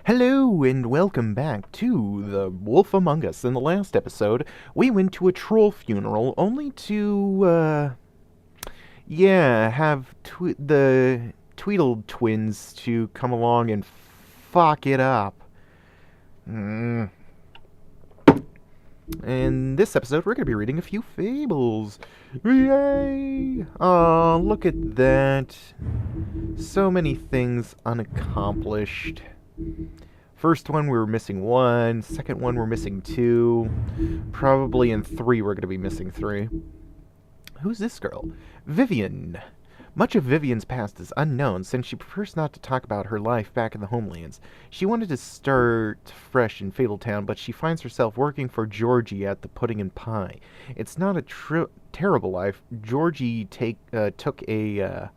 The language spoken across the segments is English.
Hello and welcome back to The Wolf Among Us. In the last episode, we went to a troll funeral only to, have the Tweedle twins to come along and fuck it up. In this episode, we're going to be reading a few fables. Yay! Oh, look at that. So many things unaccomplished. First one, we were missing one. Second one, we're missing two. Probably in three, we're going to be missing three. Who's this girl? Vivian. Much of Vivian's past is unknown, since she prefers not to talk about her life back in the homelands. She wanted to start fresh in Fabletown, but she finds herself working for Georgie at the Pudding and Pie. It's not a terrible life. Georgie took a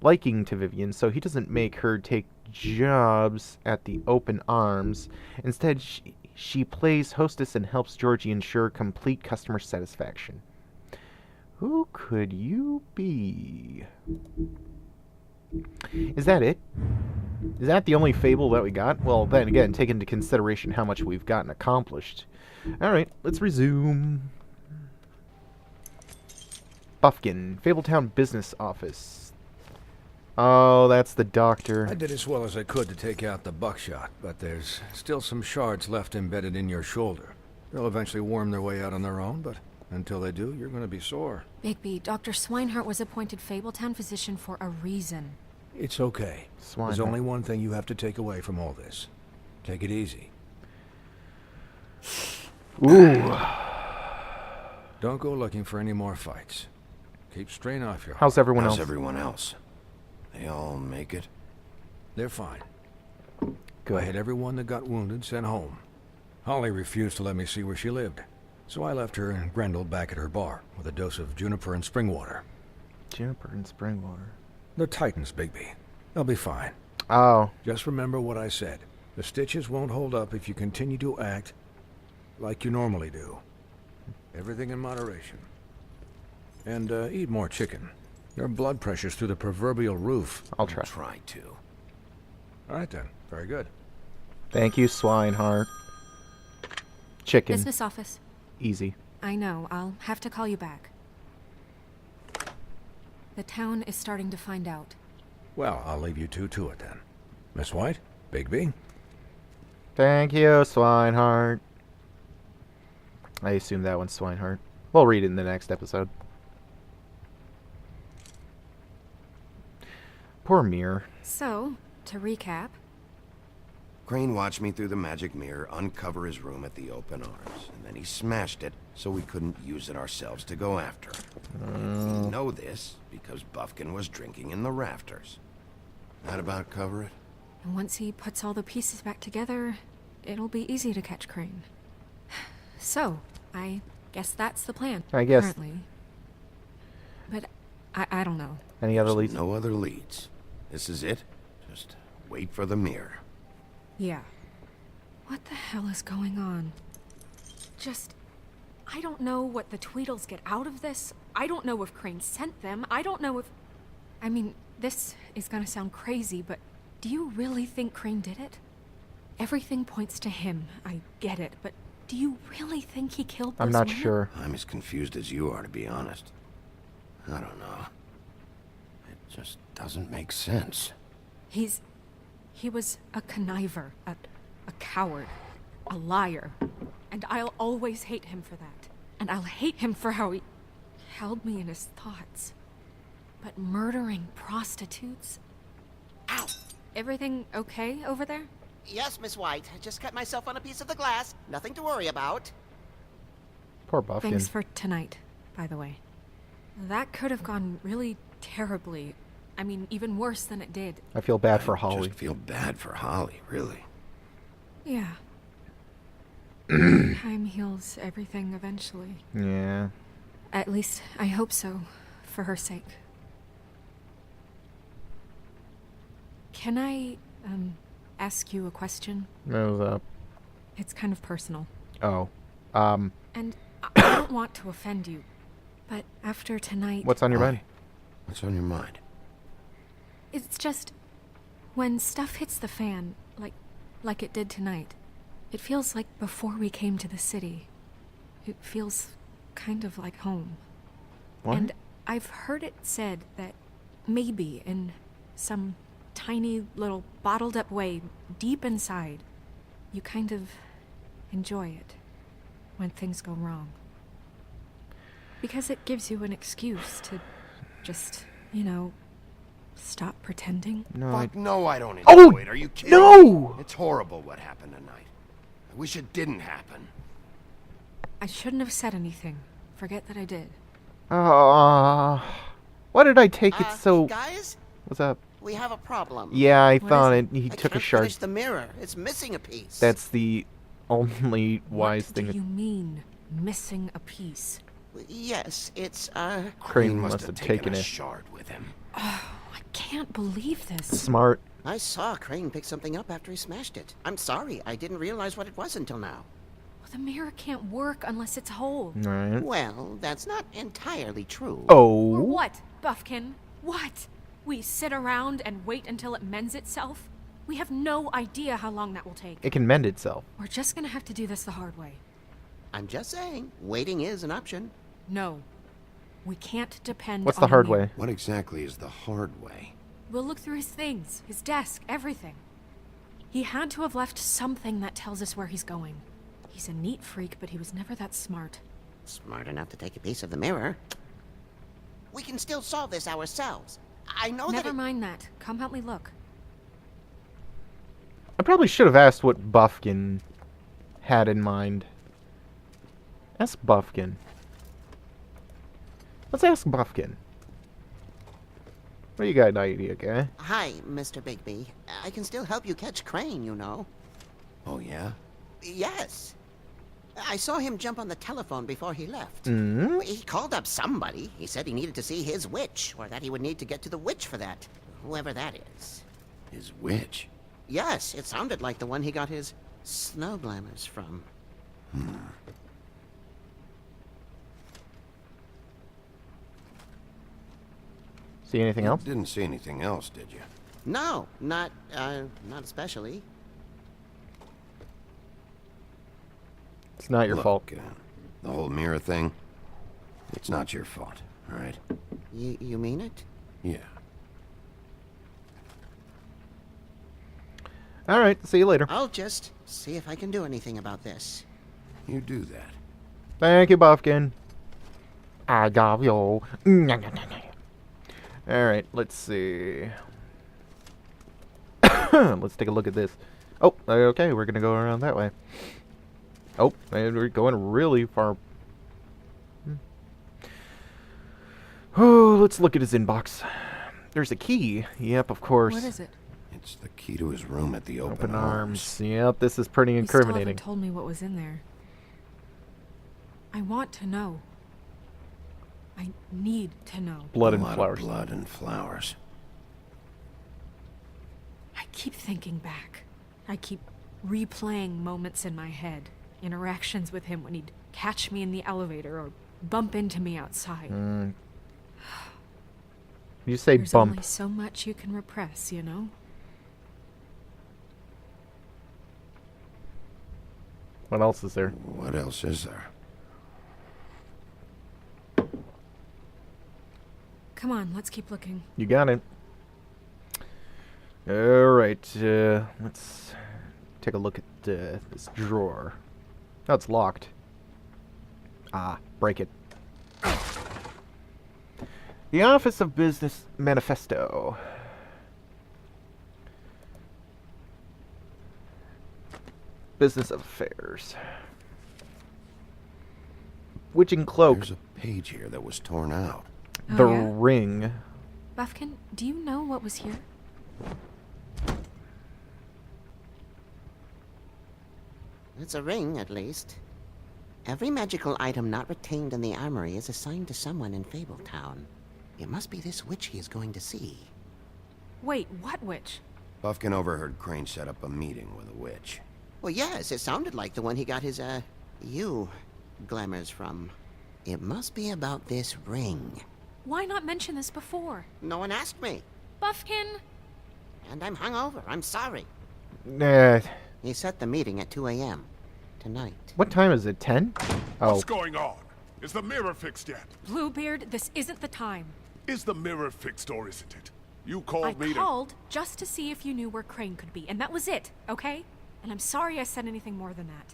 liking to Vivian, so he doesn't make her take jobs at the Open Arms. Instead, she plays hostess and helps Georgie ensure complete customer satisfaction. Who could you be? Is that it? Is that the only fable that we got? Well, then again, take into consideration how much we've gotten accomplished. Alright, let's resume. Buffkin, Fabletown Business Office. Oh, that's the doctor. I did as well as I could to take out the buckshot, but there's still some shards left embedded in your shoulder. They'll eventually worm their way out on their own, but until they do, you're going to be sore. Bigby, Dr. Swinehart was appointed Fabletown physician for a reason. It's okay. Swinehart. There's only one thing you have to take away from all this. Take it easy. Ooh. Don't go looking for any more fights. Keep strain off your... How's everyone else? How's everyone else? They all make it? They're fine. Good. I had everyone that got wounded sent home. Holly refused to let me see where she lived, so I left her and Grendel back at her bar with a dose of juniper and spring water. Juniper and spring water. They're Titans, Bigby. They'll be fine. Oh. Just remember what I said. The stitches won't hold up if you continue to act like you normally do. Everything in moderation. And eat more chicken. Your blood pressure's through the proverbial roof. I'll try. Try to. All right then. Very good. Thank you, Swinehart. Chicken. Business office. Easy. I know, I'll have to call you back. The town is starting to find out. Well, I'll leave you two to it then. Miss White, Bigby. Thank you, Swinehart. I assume that one's Swinehart. We'll read it in the next episode. Poor Mirror. So, to recap... Crane watched me through the magic mirror uncover his room at the Open Arms, and then he smashed it so we couldn't use it ourselves to go after him. We know this because Buffkin was drinking in the rafters. That about cover it? And once he puts all the pieces back together, it'll be easy to catch Crane. So, I guess that's the plan. I guess. Currently. But I don't know. Any other leads? No other leads. This is it. Just wait for the mirror. Yeah. What the hell is going on? I don't know what the Tweedles get out of this. I don't know if Crane sent them. I don't know if... I mean, this is gonna sound crazy, but do you really think Crane did it? Everything points to him. I get it, but do you really think he killed those I'm not women? sure. I'm as confused as you are, to be honest. I don't know. It just doesn't make sense. He was a conniver, a coward, a liar. And I'll always hate him for that. And I'll hate him for how he held me in his thoughts. But murdering prostitutes? Ow! Everything okay over there? Yes, Miss White. I just cut myself on a piece of the glass. Nothing to worry about. Poor Buffkin. Thanks for tonight, by the way. That could have gone really terribly. I mean, even worse than it did. I feel bad for I Holly. just feel bad for Holly, really. Yeah. Time heals everything eventually. Yeah. At least, I hope so, for her sake. Can I, ask you a question? What was up? It's kind of personal. Oh. And I don't want to offend you, but after tonight... What's on your mind? What's on your mind? It's just... when stuff hits the fan, like like it did tonight. It feels like before we came to the city. It feels kind of like home. What? And I've heard it said that maybe in some tiny little bottled up way deep inside, you kind of enjoy it when things go wrong. Because it gives you an excuse to just, stop pretending. No, Fuck no, I don't Oh, enjoy it. Are you kidding? no! It's horrible what happened tonight. I wish it didn't happen. I shouldn't have said anything. Forget that I did. Why did I take it so... Guys, What's up? we have a problem. Yeah, I What thought is it. He I took a can't shard. finish the mirror. It's missing a piece. That's the only wise What thing. do you mean, missing a piece? Yes, it's, Crane He must have taken a it. shard with him. I can't believe this. Smart. I saw Crane pick something up after he smashed it. I'm sorry, I didn't realize what it was until now. The mirror can't work unless it's whole. Alright. Well, that's not entirely true. Or Oh. what, Buffkin? What? We sit around and wait until it mends itself? We have no idea how long that will take. It can mend itself. We're just gonna have to do this the hard way. I'm just saying, waiting is an option. No. We can't depend What's on the hard mirror. way? What exactly is the hard way? We'll look through his things, his desk, everything. He had to have left something that tells us where he's going. He's a neat freak, but he was never that smart. Smart enough to take a piece of the mirror. We can still solve this ourselves. I know that Never it- mind that. Come help me look. I probably should have asked what Buffkin had in mind. Ask Buffkin. Let's ask Buffkin. What do you got an idea, guy? Hi, Mr. Bigby. I can still help you catch Crane, you know. Oh, yeah? Yes. I saw him jump on the telephone before he left. Hmm? He called up somebody. He said he needed to see his witch, or that he would need to get to the witch for that. Whoever that is. His witch? Yes, it sounded like the one he got his snow glamours from. See anything else? Didn't see anything else, did you? No, not especially. It's not your Look, fault. The whole mirror thing, it's not your fault, all right? You mean it? Yeah. Alright, see you later. I'll just see if I can do anything about this. You do that. Thank you, Buffkin. I got you. Alright, let's see. Let's take a look at this. Oh, okay, we're gonna go around that way. Oh, and we're going really far. Oh, let's look at his inbox. There's a key. Yep, of course. What is it? It's the key to his room at the Open arms. Yep, this is pretty You still incriminating. haven't told me what was in there. I want to know. I need to know. Blood A and lot of flowers. blood and flowers. I keep thinking back. I keep replaying moments in my head. Interactions with him when he'd catch me in the elevator or bump into me outside. You say There's bump. only so much you can repress, you know? What else is there? What else is there? Come on, let's keep looking. You got it. Alright, let's take a look at this drawer. Oh, it's locked. Ah, break it. The Office of Business Manifesto. Business Affairs. Witching Cloak. There's a page here that was torn out. The Oh, yeah? Ring. Buffkin, do you know what was here? It's a ring, at least. Every magical item not retained in the armory is assigned to someone in Fabletown. It must be this witch he is going to see. Wait, what witch? Buffkin overheard Crane set up a meeting with a witch. Well, yes, it sounded like the one he got his, glamours from. It must be about this ring. Why not mention this before? No one asked me. Buffkin! And I'm hungover. I'm sorry. Nah, He set the meeting at 2 a.m. tonight. What time is it? 10? Oh, What's going on? Is the mirror fixed yet? Bluebeard, this isn't the time. Is the mirror fixed or isn't it? You I called me called just to see if you knew where Crane could be, and that was it, okay? And I'm sorry I said anything more than that.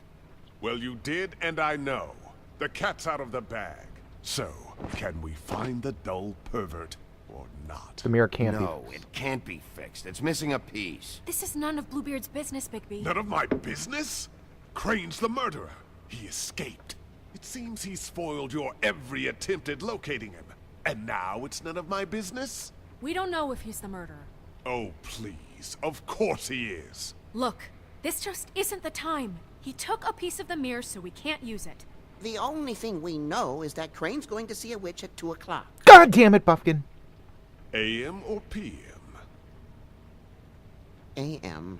Well, you did, and I know. The cat's out of the bag. So, can we find the dull pervert or not? the mirror can't No, it can't be fixed. It's missing a piece. This is none of Bluebeard's business, Bigby. None of my business? Crane's the murderer. He escaped. It seems he spoiled your every attempt at locating him. And now it's none of my business? We don't know if he's the murderer. Oh, please. Of course he is. Look, this just isn't the time. He took a piece of the mirror, so we can't use it. The only thing we know is that Crane's going to see a witch at 2 o'clock. be. God damn it, Buffkin. AM or PM? A.M.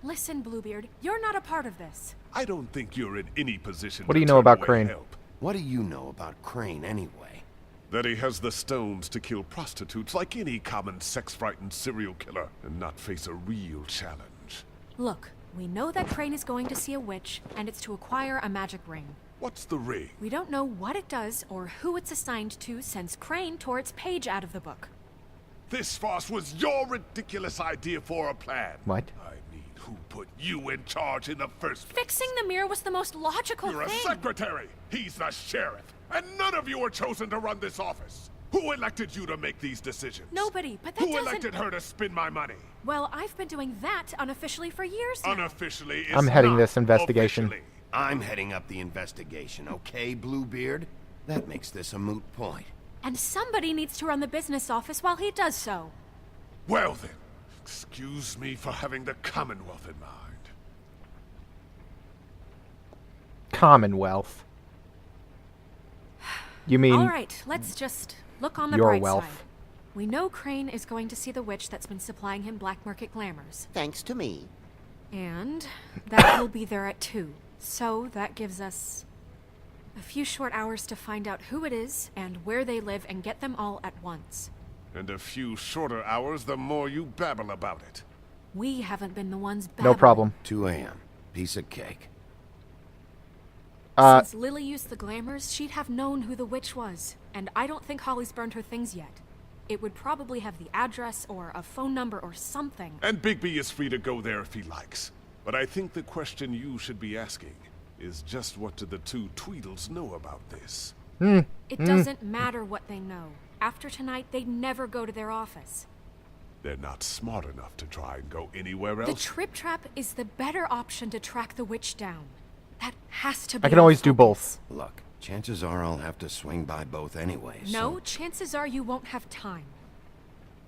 Listen, Bluebeard, you're not a part of this. I don't think you're in any position What to do you know turn about away Crane? help. What do you know about Crane anyway? That he has the stones to kill prostitutes like any common sex-frightened serial killer and not face a real challenge. Look, we know that Crane is going to see a witch, and it's to acquire a magic ring. What's the ring? We don't know what it does or who it's assigned to since Crane tore its page out of the book. This farce was your ridiculous idea for a plan. What? I mean, who put you in charge in the first place? Fixing the mirror was the most logical You're a thing. secretary. He's the sheriff. And none of you were chosen to run this office. Who elected you to make these decisions? Nobody, but that Who doesn't... elected her to spend my money? Well, I've been doing that unofficially for years now. Unofficially is I'm heading not this investigation. officially. I'm heading up the investigation, okay, Bluebeard? That makes this a moot point. And somebody needs to run the business office while he does so. Well then, excuse me for having the Commonwealth in mind. Commonwealth. You mean All right, let's just look on the your bright wealth? side. We know Crane is going to see the witch that's been supplying him black market glamours. Thanks to me. And that he'll be there at 2. So that gives us a few short hours to find out who it is and where they live and get them all at once. And a few shorter hours, the more you babble about it. We haven't been the ones No battling. problem. 2 a.m. Piece of cake. Since Lily used the glamours, she'd have known who the witch was. And I don't think Holly's burned her things yet. It would probably have the address or a phone number or something. And Bigby is free to go there if he likes. But I think the question you should be asking is just what do the two Tweedles know about this? It doesn't matter what they know. After tonight, they'd never go to their office. They're not smart enough to try and go anywhere The else. Trip Trap is the better option to track the witch down. That has to be I can our always do focus. both. Look, chances are I'll have to swing by both anyways. No, so- chances are you won't have time.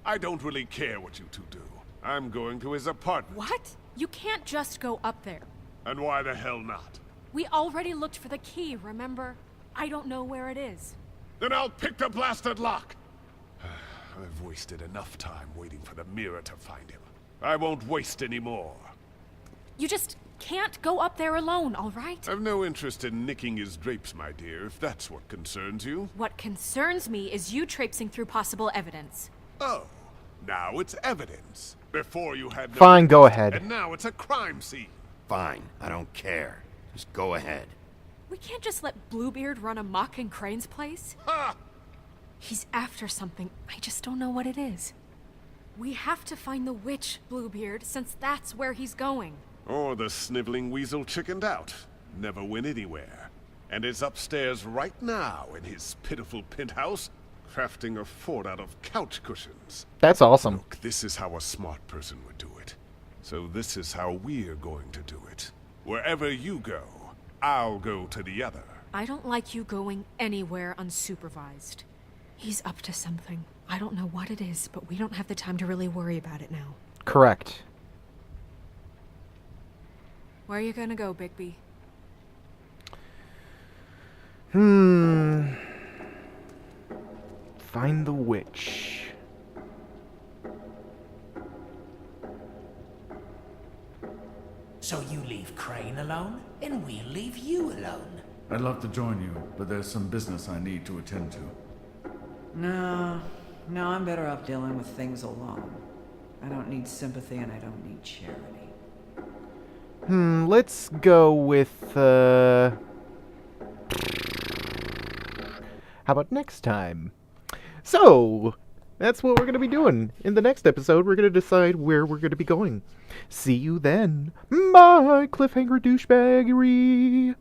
I don't really care what you two do. I'm going to his apartment. What? You can't just go up there. And why the hell not? We already looked for the key, remember? I don't know where it is. Then I'll pick the blasted lock. I've wasted enough time waiting for the mirror to find him. I won't waste any more. You just can't go up there alone, all right? I've no interest in nicking his drapes, my dear, if that's what concerns you. What concerns me is you traipsing through possible evidence. Oh, now it's evidence. Before you had no Fine, go evidence, ahead. And now it's a crime scene. Fine, I don't care. Just go ahead. We can't just let Bluebeard run amok in Crane's place. Ha! He's after something. I just don't know what it is. We have to find the witch, Bluebeard, since that's where he's going. Or the sniveling weasel chickened out. Never went anywhere. And is upstairs right now in his pitiful penthouse, crafting a fort out of couch cushions. That's awesome. Look, this is how a smart person would do it. So this is how we're going to do it. Wherever you go, I'll go to the other. I don't like you going anywhere unsupervised. He's up to something. I don't know what it is, but we don't have the time to really worry about it now. Correct. Where are you gonna go, Bigby? Find the witch. So you leave Crane alone, and we'll leave you alone. I'd love to join you, but there's some business I need to attend to. No, I'm better off dealing with things alone. I don't need sympathy and I don't need charity. Let's go with, how about next time? So, that's what we're going to be doing. In the next episode, we're going to decide where we're going to be going. See you then. Bye, cliffhanger douchebaggery.